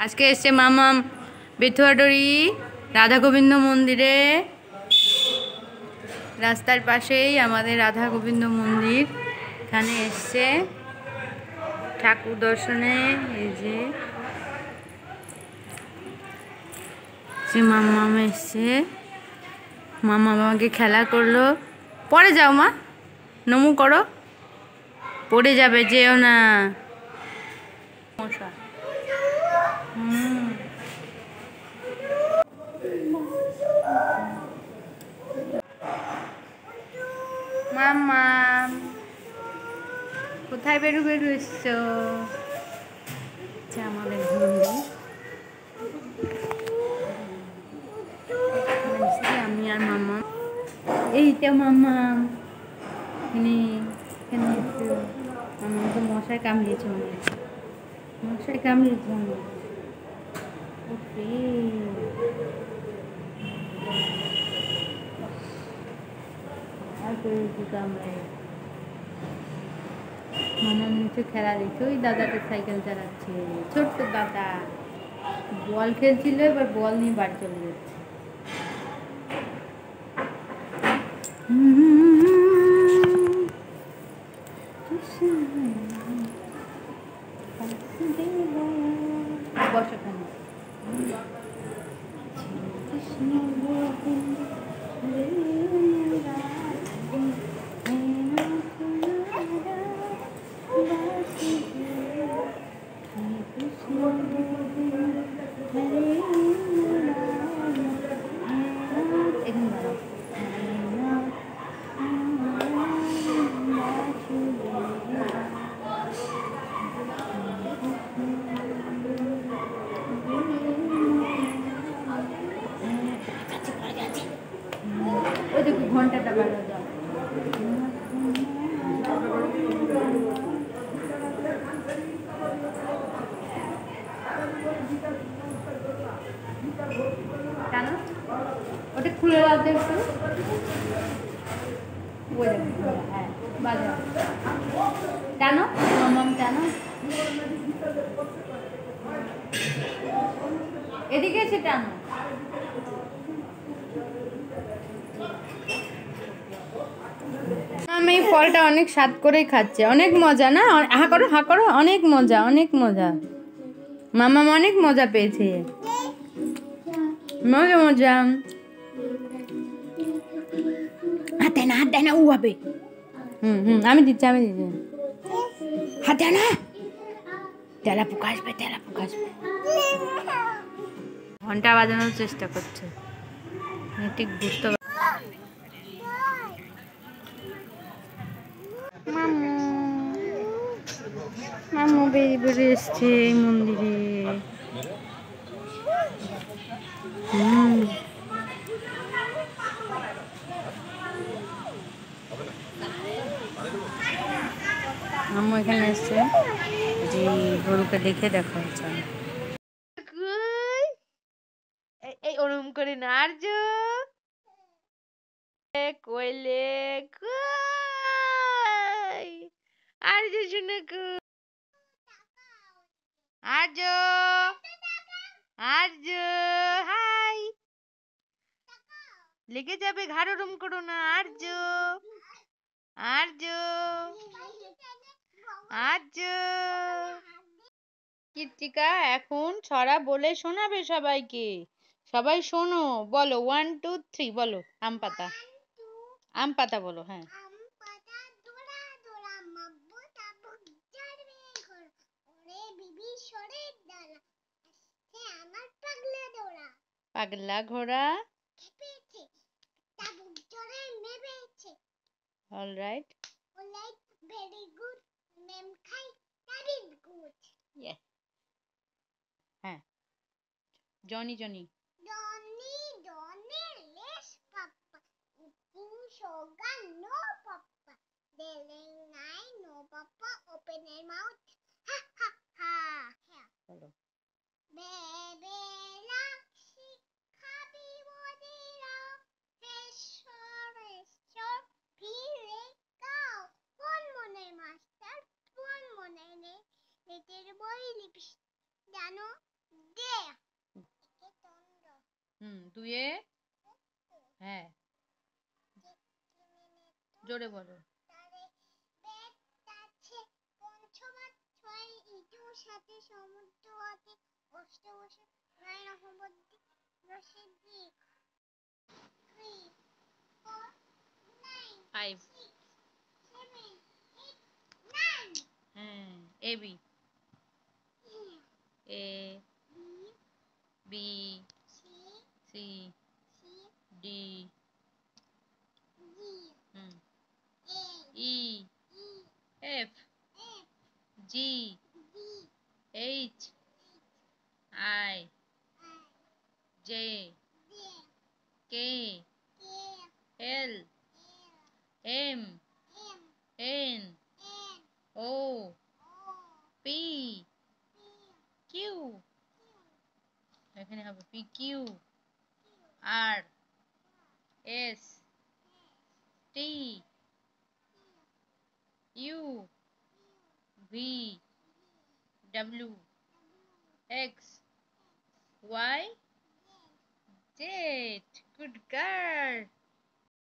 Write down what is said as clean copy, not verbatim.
আজকে এসছে মামাম বেথুয়াডরি রাধা গোবিন্দ মন্দিরে। রাস্তার পাশেই আমাদের রাধা গোবিন্দ মন্দির। এখানে এসছে ঠাকুর দর্শনে। এই যে মামাম এসছে, মামা আমাকে খেলা করলো। পরে যাও মা, নমু করো, পড়ে যাবে, যেও না। মশা মামা কোথায় বেরু বেরু এসছো? আমাদের আমি আর মামা, এইটা মামা মামা তো মশায় কামড়িয়েছে, মশায় কামড়িয়েছে আমার। মামার নিচে খেলা দেখছে, ওই দাদাটা সাইকেল চালাচ্ছে, ছোট্ট দাদা বল খেলছিল, এবার বল নিয়ে বাড়ি চলে যাচ্ছে। বর্ষাখানে ঘন্টাটা বাড়া যাও। কেন ওটা খুলে রাখতে একটু, হ্যাঁ বাজাও। কেন মামাম, কেন এদিকে এসে টানো? আমি এই ফলটা অনেক স্বাদ করেই খাচ্ছে, অনেক মজা না? হা করো, হা করো, অনেক মজা, অনেক মজা। মামাম অনেক মজা পেয়েছে, মজা মজা। হাত দেয় না, হাত দেয় না, ও হবে। আমি দিচ্ছি, আমি দিচ্ছি। হাত দেয় না, তেলা পোকা আসবে, তেলা পোকা আসবে। ঘন্টা বাজানোর চেষ্টা করছে, ঠিক বুঝতে পারছি। মামু বেরিয়ে বেরিয়ে এসছে এই মন্দিরে। মামু এখানে এসছে, যে গরুকে দেখে দেখা হচ্ছে। এই ওরম করে না আর্য কইলে কই আর্য শুনে আর্য, আর্য হাই, লেগে যাবে, ঘাড় ওরম করো না আর্য, আর্য, আর্য। কীর্তিকা এখন ছড়া বলে শোনাবে সবাইকে। সবাই শোনো, বলো 1 2 3 বলো। আম পাতা, আম পাতা বলো। হ্যাঁ, পাগলা ঘোড়া, অলরাইট, ভেরি গুড, নেম খাই, দ্যাট ইজ গুড। হ্যাঁ, Johnny Johnny, Johnny Johnny yes papa, eating sugar no papa, telling নাই no papa, open your mouth, ha ha ha. বলো, বেবে লাক্সি খাবি বদিরা, হেশ্বর হেশ্বর ফিরে গাও, কোন মনে মাস্টার, কোন মনে নে, লেটের বই লিপিস জানো, দুয়ে হ্যাঁ জোরে বলো। ফাইভ হ্যাঁ A B A B C D E F G H I J K L M N O P Q এখানে হবে P Q R S T U V W X Y Z good girl